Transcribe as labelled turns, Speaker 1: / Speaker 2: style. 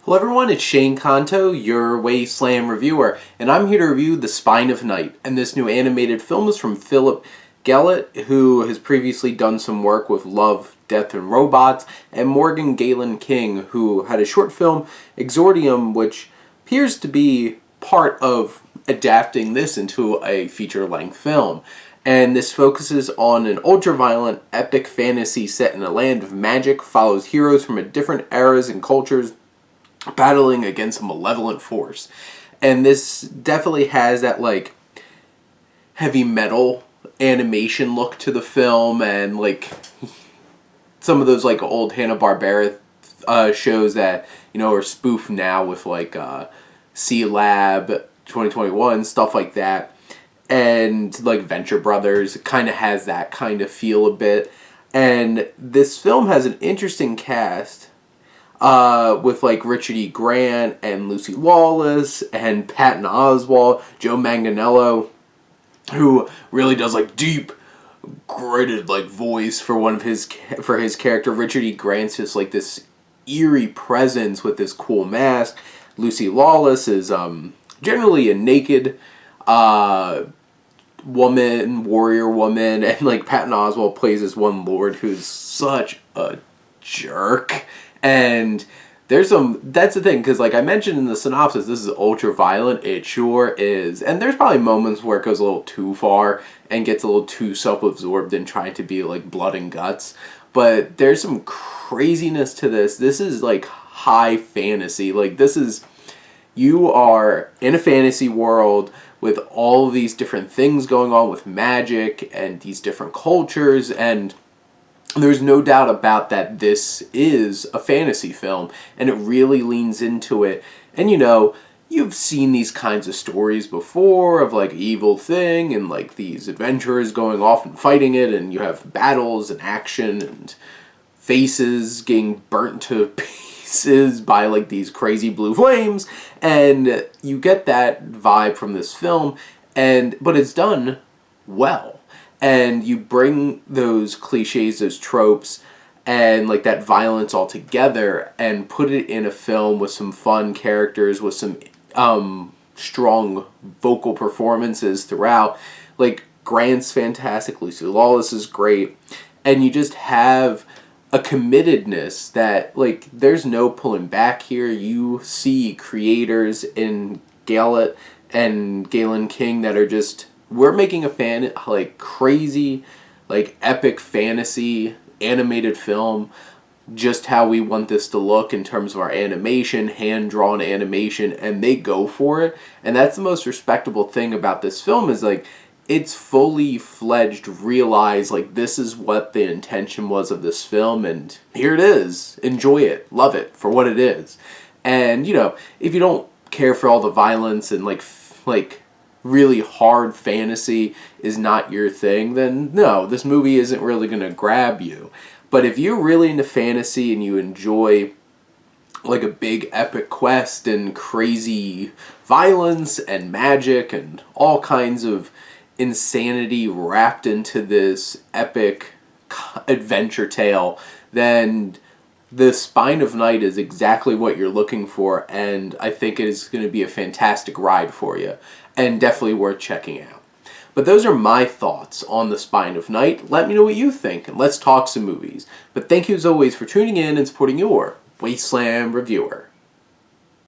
Speaker 1: Hello everyone, it's Shane Kanto, your Wasteland reviewer, and I'm here to review The Spine of Night. And this new animated film is from Philip Gelatt, who has previously done some work with Love, Death, and Robots, and Morgan Galen King, who had a short film, Exordium, which appears to be part of adapting this into a feature-length film. And this focuses on an ultra-violent, epic fantasy set in a land of magic, follows heroes from different eras and cultures, battling against a malevolent force. And this definitely has that like heavy metal animation look to the film, and like some of those like old Hanna-Barbera shows that, you know, are spoofed now with like C-Lab 2021, stuff like that. And like Venture Brothers, it kind of has that kind of feel a bit. And this film has an interesting cast with like Richard E. Grant and Lucy Lawless and Patton Oswalt, Joe Manganiello, who really does like deep, gritted like voice for his character. Richard E. Grant's just like this eerie presence with this cool mask. Lucy Lawless is generally a naked warrior woman, and like Patton Oswalt plays this one lord who's such a jerk. And that's the thing, because like I mentioned in the synopsis, this is ultra violent. It sure is. And there's probably moments where it goes a little too far and gets a little too self-absorbed in trying to be like blood and guts. But there's some craziness to this. This is like high fantasy. Like you are in a fantasy world with all of these different things going on with magic and these different cultures, and there's no doubt about that this is a fantasy film, and it really leans into it. And you know, you've seen these kinds of stories before of like evil thing and like these adventurers going off and fighting it, and you have battles and action and faces getting burnt to pieces by like these crazy blue flames, and you get that vibe from this film, but it's done well. And you bring those cliches, those tropes, and like that violence all together and put it in a film with some fun characters, with some strong vocal performances throughout. Like Grant's fantastic, Lucy Lawless is great, and you just have a committedness that like there's no pulling back here. You see creators in Gelatt and Galen King that are just, we're making a like crazy, like epic fantasy animated film, just how we want this to look in terms of our animation, hand-drawn animation, and they go for it. And that's the most respectable thing about this film, is like it's fully fledged, realize like this is what the intention was of this film, and here it is. Enjoy it, love it for what it is. And you know, if you don't care for all the violence and like really hard fantasy is not your thing, then no, this movie isn't really going to grab you. But if you're really into fantasy and you enjoy like a big epic quest and crazy violence and magic and all kinds of insanity wrapped into this epic adventure tale, then The Spine of Night is exactly what you're looking for, and I think it is going to be a fantastic ride for you, and definitely worth checking out. But those are my thoughts on The Spine of Night. Let me know what you think, and let's talk some movies. But thank you as always for tuning in and supporting your Wasteland reviewer.